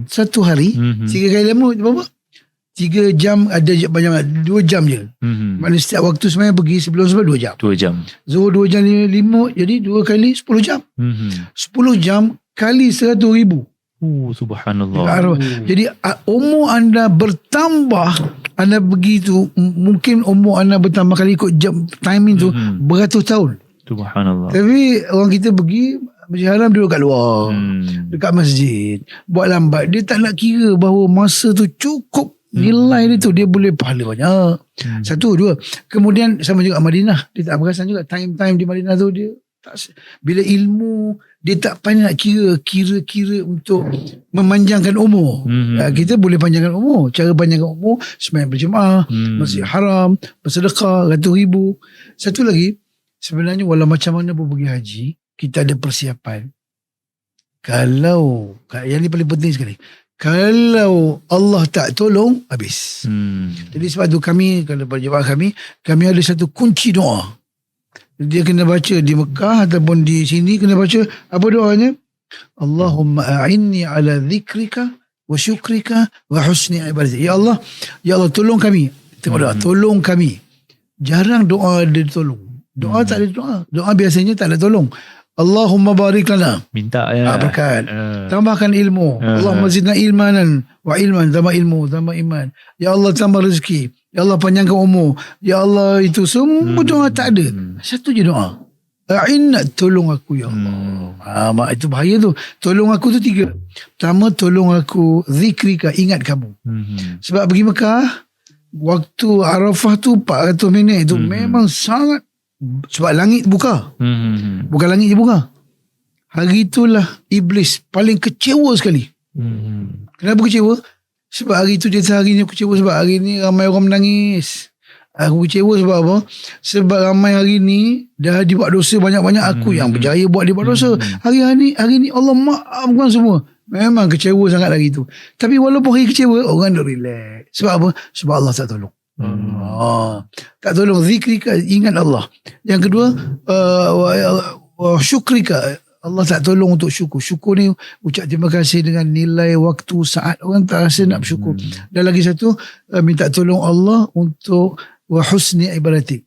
satu hari. 3 kali lama berapa? 3 jam ada banyak, 2 jam je. Maknanya setiap waktu semayang pergi sebelum 2 jam. 2 jam. Zuhur 2 jam 5, jadi 2 kali 10 jam. 10 jam kali 100,000. Subhanallah. Jadi umur anda bertambah, anda begitu, mungkin umur anda bertambah kali ikut jam timing tu beratus tahun. Subhanallah. Tapi orang kita pergi Masjid Haram, duduk kat luar, dekat masjid, buat lambat. Dia tak nak kira bahawa masa tu cukup nilai dia tu, dia boleh pahala banyak. 1, 2. Kemudian sama juga Madinah, dia tak perasan juga time di Madinah tu, dia tak, bila ilmu dia tak pandai nak kira untuk memanjangkan umur. Kita boleh panjangkan umur. Cara panjangkan umur, sembahyang berjemaah, Masjid Haram, bersedekah ratus ribu. Satu lagi, sebenarnya walau macam mana pun pergi haji, kita ada persiapan. Kalau yang ni paling penting sekali, kalau Allah tak tolong, habis. Jadi sebab tu kami, kalau berjemaah kami ada satu kunci doa. Dia kena baca di Mekah ataupun di sini, kena baca apa doanya? Allahumma a'inni ala dhikrika wa syukrika wa husni ibadatik. Ya Allah tolong kami. Tengok doa, tolong kami. Jarang doa ada tolong. Doa tak ada doa. Doa biasanya tak ada tolong. Allahumma barik lana. Minta ya. Berkat. Tambahkan ilmu. Allahumma zidna ilmanan wa ilman. Tambah ilmu, tambah iman. Ya Allah tambah rezeki. Ya Allah panjangkan umur. Ya Allah, itu semua doa tak ada. Satu je doa. A'inna, tolong aku ya Allah. Itu bahaya tu. Tolong aku tu 3. Pertama, tolong aku zikrika, ingat kamu. Sebab pergi Mekah, waktu Arafah tu 400 minit tu memang sangat, sebab langit buka. Bukan langit je buka. hari itulah Iblis paling kecewa sekali. Kenapa kecewa? Sebab hari itu dia kata, hari ni aku kecewa sebab hari ni ramai orang menangis. Aku kecewa sebab apa? Sebab ramai hari ni dah dibuat dosa banyak-banyak, aku yang berjaya buat dia buat dosa. Hari ni Allah maafkan semua. Memang kecewa sangat hari itu. Tapi walaupun hari kecewa, orang dah relax. Sebab apa? Sebab Allah tak tolong. Tak tolong. Zikrika, ingat Allah. Yang kedua, syukrika, Allah tak tolong untuk syukur. Syukur ni ucap terima kasih dengan nilai waktu saat. Orang tak rasa nak bersyukur. Dan lagi satu, minta tolong Allah untuk wa husni ibadati.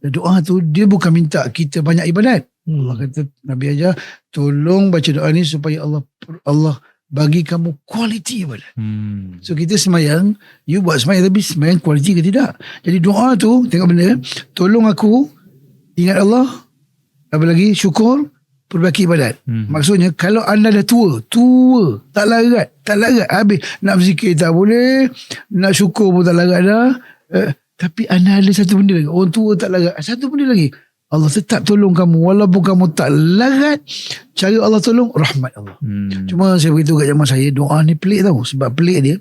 Doa tu dia bukan minta kita banyak ibadat. Allah kata, Nabi ajar, tolong baca doa ni supaya Allah bagi kamu kualiti ibadat. So kita semayang, you buat semayang tapi semayang kualiti ke tidak. Jadi doa tu, tengok benda, tolong aku ingat Allah, apa lagi, syukur, perbaiki ibadat. Maksudnya kalau anda dah tua, tak larat, habis nak berzikir tak boleh, nak syukur pun tak larat dah, tapi anda ada satu benda lagi, orang tua tak larat, satu benda lagi, Allah tetap tolong kamu walaupun kamu tak larat. Cara Allah tolong, rahmat Allah. Cuma saya beritahu kat zaman saya, doa ni pelik tau. Sebab pelik dia,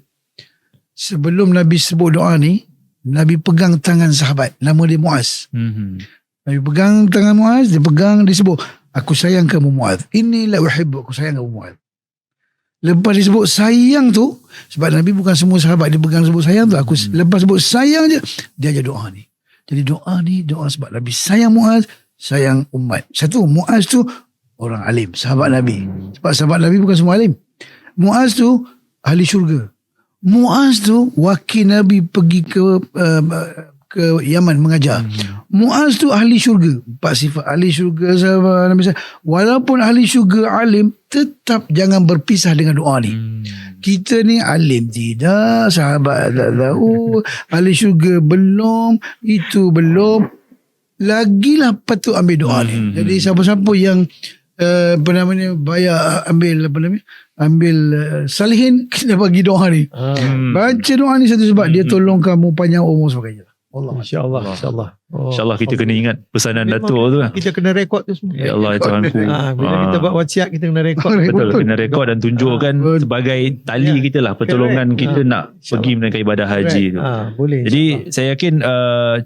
sebelum Nabi sebut doa ni, Nabi pegang tangan sahabat, nama dia Muaz. Nabi pegang tangan Muaz, dia sebut, aku sayang kamu Muaz, inilah uhibbu, aku sayang kamu Muaz. Lepas disebut sayang tu, sebab Nabi bukan semua sahabat dia pegang sebut sayang tu, lepas sebut sayang je, dia ajar doa ni. Jadi doa ni doa sebab Nabi sayang Muaz, sayang umat. Satu, Muaz tu orang alim, sahabat Nabi. Sebab sahabat Nabi bukan semua alim. Muaz tu ahli syurga. Muaz tu wakil Nabi pergi ke Yaman mengajar. Muaz tu ahli syurga. 4 sifat ahli syurga sahabat Nabi. Walaupun ahli syurga alim, tetap jangan berpisah dengan doa ni. Kita ni alim tidak, sahabat tak tahu, ahli syurga belum, itu belum, lagilah patut ambil doa ni. Jadi siapa-siapa yang ambil salihin, kena bagi doa ni. Baca doa ni satu sebab dia tolong kamu panjang umur sebagainya. InsyaAllah. InsyaAllah kita kena ingat pesanan Datuk tu lah. Kita kena rekod tu semua. Ya Allah Tuhanku. Bila kita buat wasiat, kita kena rekod. Betul, kena rekod dan tunjukkan sebagai tali kita lah, pertolongan kita nak pergi menunaikan ibadah haji tu. Boleh. Jadi saya yakin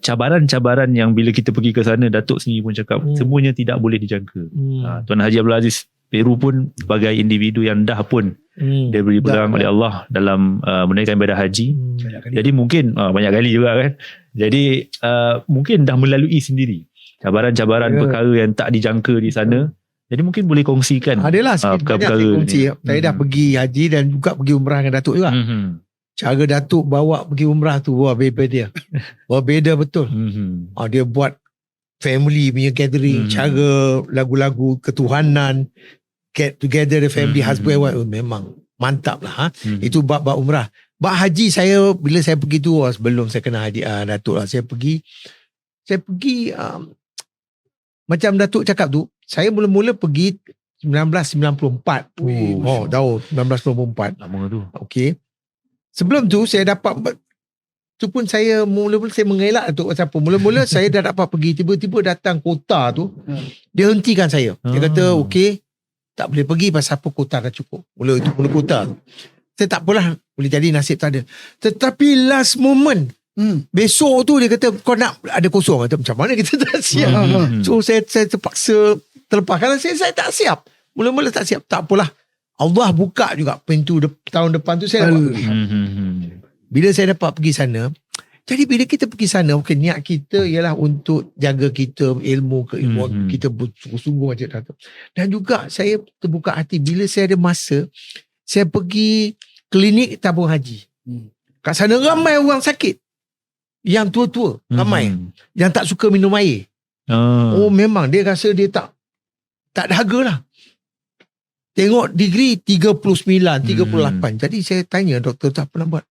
cabaran-cabaran yang bila kita pergi ke sana, Datuk sendiri pun cakap semuanya tidak boleh dijangka. Tuan Haji Abdul Aziz Peru pun sebagai individu yang dah pun dia beri pegang oleh Allah dalam menunaikan ibadah haji. Jadi mungkin banyak kali juga kan. Jadi mungkin dah melalui sendiri cabaran-cabaran perkara yang tak dijangka di sana. Jadi mungkin boleh kongsikan adalah perkara kongsi. Saya dah pergi haji dan juga pergi umrah dengan Datuk juga. Cara Datuk bawa pergi umrah tu, wah beda dia. Wah beda betul. Dia buat family punya gathering, cara lagu-lagu ketuhanan, get together the family, husband and wife, memang mantap lah. Itu bab umrah. Bab haji saya, bila saya pergi tu, sebelum saya kena haji Datuk lah, saya pergi macam Datuk cakap tu, saya mula-mula pergi 1994. Tahu 1994. Lama tu. Okey. Sebelum tu saya dapat, tu pun saya mula-mula saya mengelak Datuk pasal apa. Mula-mula saya dah dapat pergi, tiba-tiba datang kota tu, dia hentikan saya. Dia kata okey, tak boleh pergi pasal apa, kota dah cukup. Mula kota tu. Saya tak apalah, boleh jadi nasib tak ada. Tetapi last moment, besok tu dia kata kau nak ada kosong. Kata macam mana kita tak siap. So saya terpaksa terlepas. Kalau saya tak siap. Mula-mula tak siap. Tak apalah. Allah buka juga pintu tahun depan tu saya dapat pergi. Bila saya dapat pergi sana, jadi bila kita pergi sana, niat kita ialah untuk jaga kita keilmuan kita bersungguh macam tu. Dan juga saya terbuka hati bila saya ada masa, saya pergi klinik tabung haji. Kat sana ramai orang sakit. Yang tua-tua, ramai. Yang tak suka minum air. Memang dia rasa dia tak dahaga lah. Tengok degree 39, 38. Jadi saya tanya doktor tu apa nak buat?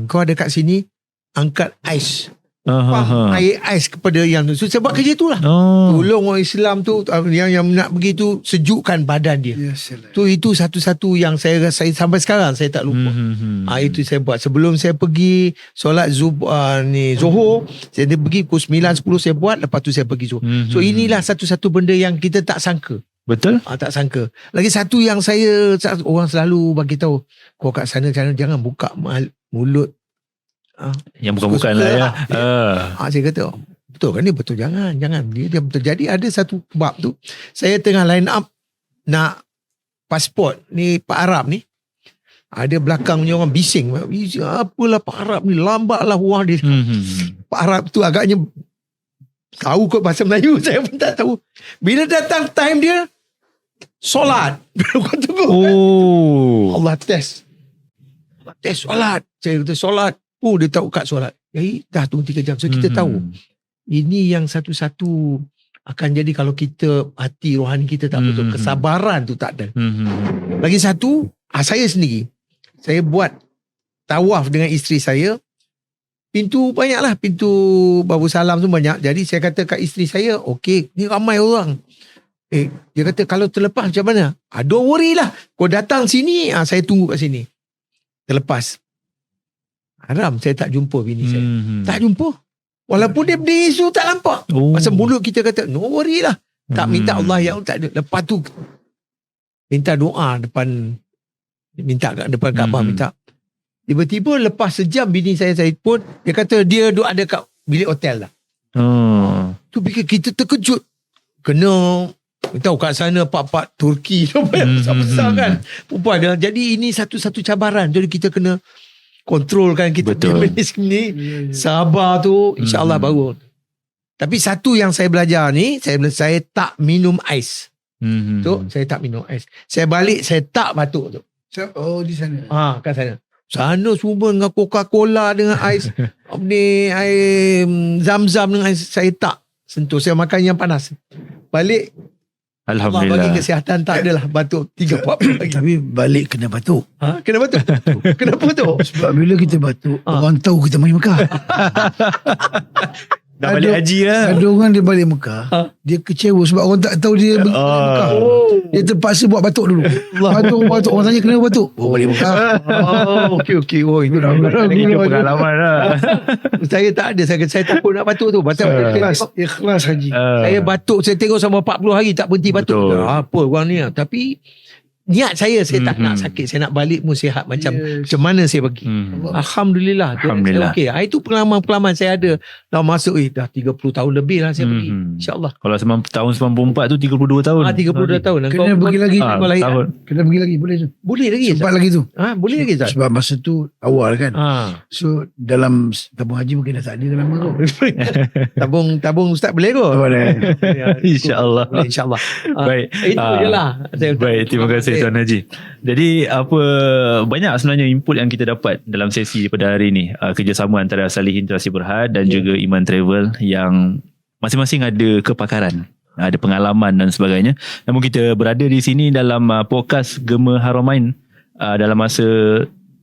Kau ada kat sini, angkat ais. Air ais kepada yang tu. So, saya buat kerja tu lah. Tolong orang Islam tu, yang nak pergi tu, sejukkan badan dia. Tu itu satu-satu yang saya sampai sekarang saya tak lupa. Itu saya buat. Sebelum saya pergi solat Zuhur, saya pergi pukul 9-10 saya buat, lepas tu saya pergi Zuhur. So inilah satu-satu benda yang kita tak sangka. Betul? Tak sangka. Lagi satu yang orang selalu bagi tahu, kau kat sana jangan buka mulut. Yang bukan-bukan lah ya. Saya kata, betul kan ni? Betul, jangan. Dia betul. Jadi ada satu bab tu, saya tengah line up nak pasport ni Pak Arab ni. Ada belakang punya orang bising. Apalah Pak Arab ni, lambat lah orang dia. Pak Arab tu agaknya tahu kot bahasa Melayu, saya pun tak tahu. Bila datang time dia, solat. Allah test solat. Saya kata solat. Dia tahu kat solat. Dah tunggu 3 jam. So kita tahu. Ini yang satu-satu akan jadi kalau kita hati rohani kita tak betul. Kesabaran tu tak ada. Lagi satu, saya sendiri. Saya buat tawaf dengan isteri saya. Pintu banyaklah. Pintu babu salam tu banyak. Jadi saya kata kat isteri saya, okey, ni ramai orang. Dia kata kalau terlepas macam mana? Don't worry lah. Kau datang sini, saya tunggu kat sini. Terlepas. Haram saya tak jumpa bini saya. Tak jumpa. Walaupun dia berdiri tu tak nampak. Pasal mulut kita kata, no worry lah. Tak minta Allah yang tak ada. Lepas tu, minta doa depan Kaabah, minta. Tiba-tiba lepas sejam bini saya pun, dia kata dia duduk ada kat bilik hotel lah. Tu fikir kita terkejut. Kena, tahu kat sana pak-pak Turki besar-besar kan. Perempuan dia. Jadi ini satu-satu cabaran. Jadi kita kena kontrolkan kita ni. Sabar tu insya-Allah baru. Tapi satu yang saya belajar ni, saya tak minum ais. Tu saya tak minum ais. Saya balik saya tak batuk tu. Di sana. Kat sana. Sana semua dengan Coca-Cola dengan ais ni air Zam-Zam dengan ais, saya tak sentuh. Saya makan yang panas. Balik Alhamdulillah. Allah bagi kesihatan, tak adalah batuk 3-4 lagi. Tapi balik kena batuk. Kena batuk. Kenapa tu? Sebab bila kita batuk, orang tahu kita main Mekah. Dah balik haji lah. Ada orang dia balik Mekah, dia kecewa sebab orang tak tahu dia balik Mekah. Dia terpaksa buat batuk dulu. Batuk. Orang tanya kenapa batuk? Balik Mekah. Okey. Itu dah pengalaman lah. Saya tak ada. Saya takut nak batuk tu. Ikhlas haji. Saya batuk, saya tengok sama 40 hari tak berhenti batuk. Apa orang ni? Tapi niat saya tak nak sakit. Saya nak balik pun sihat macam mana saya pergi. Alhamdulillah. Okay. Itu pengalaman saya ada. Dah masuk dah 30 tahun lebih lah saya pergi. InsyaAllah. Kalau tahun 94 tu 32 tahun. 32 tahun. Kena pergi lagi. Kena pergi lagi. Boleh tu. Boleh lagi. Sempat lagi tu. Boleh lagi tak? Sebab masa tu awal kan. So dalam tabung haji mungkin dah tak ada dalam tu. Tabung ustaz boleh kot. Boleh. InsyaAllah. InsyaAllah. Baik. Itu je lah. Baik. Terima kasih Tuan Haji. Jadi banyak sebenarnya input yang kita dapat dalam sesi pada hari ini, kerjasama antara Salihin Terasi Berhad dan juga Iman Travel yang masing-masing ada kepakaran, ada pengalaman dan sebagainya. Namun kita berada di sini dalam podcast Gema Haramain dalam masa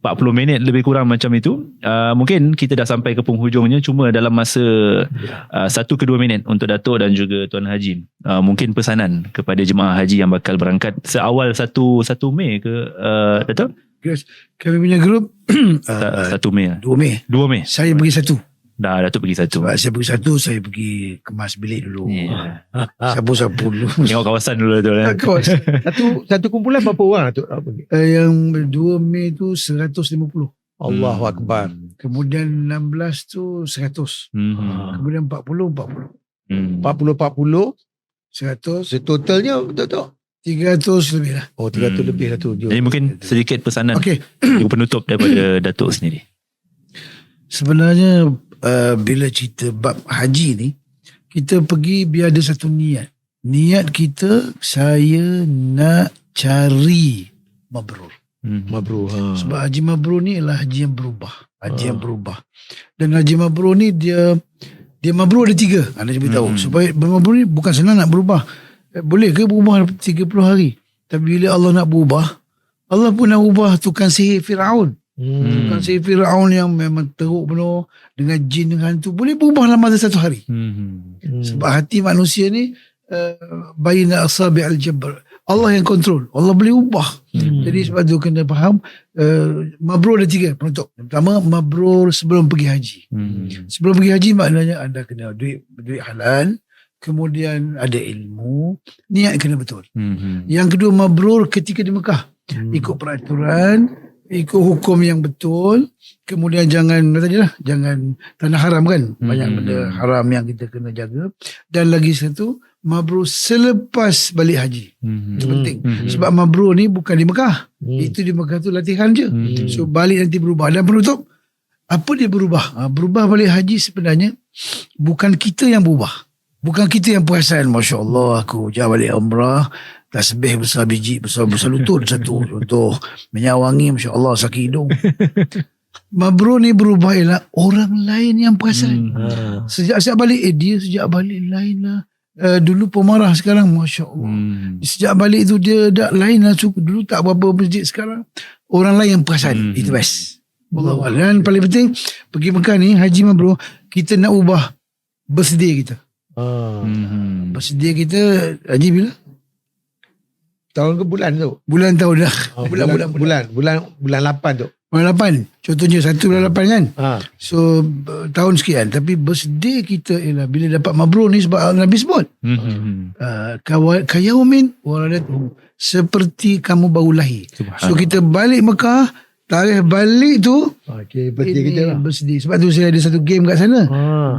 40 minit lebih kurang macam itu. Mungkin kita dah sampai ke penghujungnya, cuma dalam masa 1 ke 2 minit untuk Datuk dan juga Tuan Haji, mungkin pesanan kepada jemaah haji yang bakal berangkat seawal 1 Mei ke Datuk? Kami punya grup 1 Mei lah. 2 Mei. 2 Mei. Saya pergi 1. Dah Datuk pergi 1. Sebab saya pergi 1, saya pergi kemas bilik dulu. Sapu-sapu dulu. Tengok kawasan dulu tu lah. Satu kumpulan berapa orang Datuk? Yang 2 Mei tu 150. Allahu Akbar. Kemudian 16 tu 100. Kemudian 40. 40 100. 100. Totalnya Datuk 300 lebih lah. 300 lebih lah tu. Jadi mungkin sedikit pesanan juga penutup daripada Datuk sendiri. Sebenarnya bila cerita bab haji ni, kita pergi biar ada satu niat. Niat kita, saya nak cari mabrur. Mabrur. Sebab haji mabrur ni adalah haji yang berubah. Haji yang berubah. Dan haji mabrur ni dia mabrur ada 3. Anda cuba tahu. Supaya mabrur ni bukan senang nak berubah. Boleh ke berubah 30 hari? Tapi bila Allah nak berubah, Allah pun nak ubah tukang sihir Fir'aun. Tukang sihir Fir'aun yang memang teruk penuh dengan jin dengan hantu, boleh berubah dalam masa 1 hari. Sebab hati manusia ni baina asabi' al-jabr. Allah yang kontrol. Allah boleh ubah. Jadi sebab tu kena faham, mabrur ada 3 penutup. Pertama, mabrur sebelum pergi haji. Sebelum pergi haji maknanya anda kena duit halal, kemudian ada ilmu, niat kena betul. Yang kedua, mabrur ketika di Mekah. Ikut peraturan, ikut hukum yang betul, kemudian jangan tanah haram kan, banyak benda haram yang kita kena jaga. Dan lagi satu, mabrur selepas balik haji. Itu penting. Sebab mabrur ni bukan di Mekah. Itu di Mekah tu latihan je. So balik nanti berubah. Dan penutup, apa dia berubah? Berubah balik haji sebenarnya bukan kita yang berubah. Bukan kita yang perasan, Masya Allah aku jangan balik umrah, tasbih besar biji, besar lutut satu contoh, minyak wangi Masya Allah sakit hidung. Mabrur ni berubah ialah orang lain yang perasan. Sejak balik dia sejak balik lain lah. Dulu pemarah, sekarang Masya Allah. Sejak balik tu dia dah lain lah. Dulu tak berapa masjid, sekarang orang lain yang perasan. Itu best. Dan paling penting pergi Mekah ni, haji mabrur, kita nak ubah birthday kita. Birthday kita haji bila? Tahun ke bulan tu? Bulan tahun dah. Bulan 8 tu. Bulan 8. Contohnya 1 bulan 8 kan. So tahun sekian. Tapi birthday kita ialah bila dapat mabrur ni, sebab Nabi sebut. Kayaumin waladatuhu, seperti kamu baru lahir. So kita balik Mekah, tarikh balik tu birthday kita lah. Birthday. Sebab tu saya ada satu game kat sana.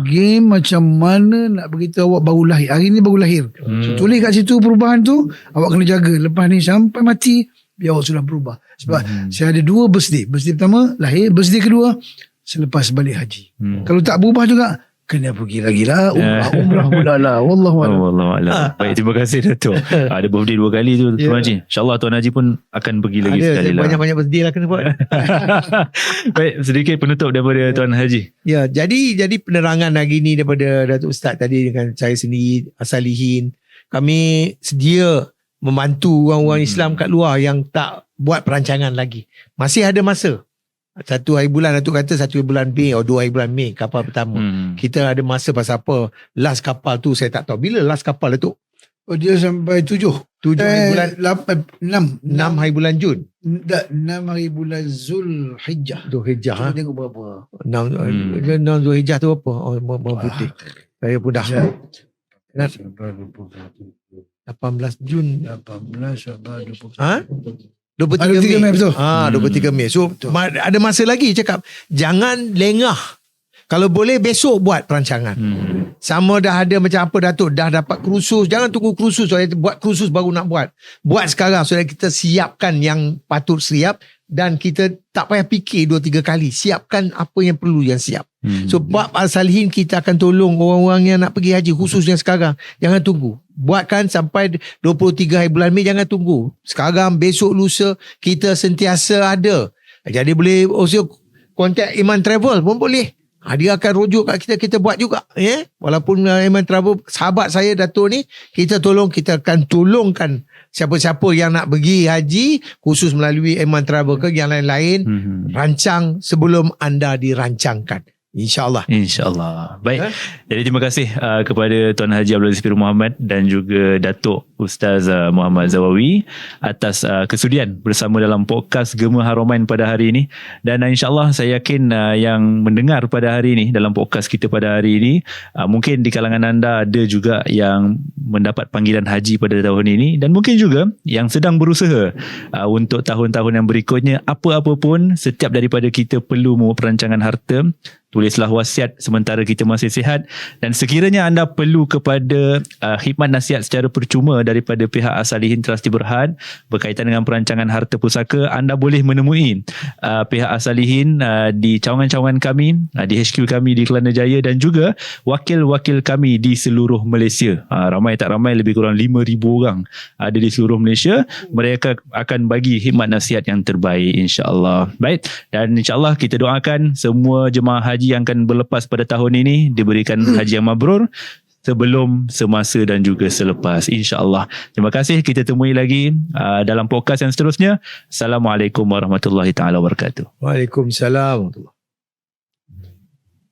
Game macam mana nak beritahu awak baru lahir. Hari ni baru lahir. So, tulis kat situ perubahan tu, awak kena jaga. Lepas ni sampai mati, biar awak sudah berubah. Sebab saya ada 2 birthday. Birthday pertama lahir, birthday kedua selepas balik haji. Kalau tak berubah juga, kena pergi lagi lah umrah pula lah. Wallahualam. Baik, terima kasih Datuk. Ada birthday 2 kali tu Tuan Haji. InsyaAllah Tuan Haji pun akan pergi lagi sekali lah. Banyak-banyak birthday lah kena buat. Baik, sedikit penutup daripada Tuan Haji. Ya, jadi penerangan hari ni daripada Datuk Ustaz tadi dengan saya sendiri, Asalihin. Kami sedia membantu orang-orang Islam kat luar yang tak buat perancangan lagi. Masih ada masa. 1 hari bulan, Datuk kata 1 bulan Mei atau 2 hari bulan Mei kapal pertama. Kita ada masa pasal apa? Last kapal tu saya tak tahu. Bila last kapal Datuk? Dia sampai 7 hari bulan 6 hari bulan Jun. 6 hari bulan Zulhijjah. Zulhijjah. Tengok berapa. 6 Zulhijjah tu apa? Putih. Saya pun dah. 18 Jun. 23 Mei betul. 23 Mei. So ada masa lagi cakap. Jangan lengah. Kalau boleh besok buat perancangan. Sama dah ada macam apa Datuk, dah dapat kursus, jangan tunggu kursus. Buat kursus baru nak buat. Buat sekarang supaya kita siapkan yang patut siap. Dan kita tak payah fikir 2-3 kali. Siapkan apa yang perlu yang siap. So bab Al-Salihin kita akan tolong orang-orang yang nak pergi haji, khususnya sekarang. Jangan tunggu. Buatkan sampai 23 hari bulan Mei, jangan tunggu. Sekarang, besok, lusa kita sentiasa ada. Jadi boleh also kontak Iman Travel pun boleh. Dia akan rujuk kat kita buat juga. Walaupun Iman Travel sahabat saya Datuk ni, kita akan tolongkan siapa-siapa yang nak pergi haji khusus melalui Iman Travel ke yang lain-lain. Rancang sebelum anda dirancangkan. InsyaAllah. Baik. Jadi terima kasih kepada Tuan Haji Abdul Aziz Piru Muhammad dan juga Datuk Ustaz Muhammad Zawawi atas kesudian bersama dalam podcast Gema Haramain pada hari ini. Dan insyaAllah saya yakin yang mendengar pada hari ini, dalam podcast kita pada hari ini, mungkin di kalangan anda ada juga yang mendapat panggilan haji pada tahun ini, dan mungkin juga yang sedang berusaha untuk tahun-tahun yang berikutnya. Apa-apa pun, setiap daripada kita perlu membuat perancangan harta. Tulislah wasiat sementara kita masih sihat, dan sekiranya anda perlu kepada khidmat nasihat secara percuma daripada pihak As-Salihin Trustee Berhad berkaitan dengan perancangan harta pusaka, anda boleh menemui pihak As-Salihin di cawangan-cawangan kami, di HQ kami di Kelana Jaya, dan juga wakil-wakil kami di seluruh Malaysia. Ramai tak ramai, lebih kurang 5,000 orang ada di seluruh Malaysia. Mereka akan bagi khidmat nasihat yang terbaik, insya-Allah. Baik, dan insya-Allah kita doakan semua jemaah haji yang akan berlepas pada tahun ini diberikan haji yang mabrur sebelum, semasa dan juga selepas, insya-Allah. Terima kasih. Kita temui lagi dalam podcast yang seterusnya. Assalamualaikum warahmatullahi taala wabarakatuh. Waalaikumsalam.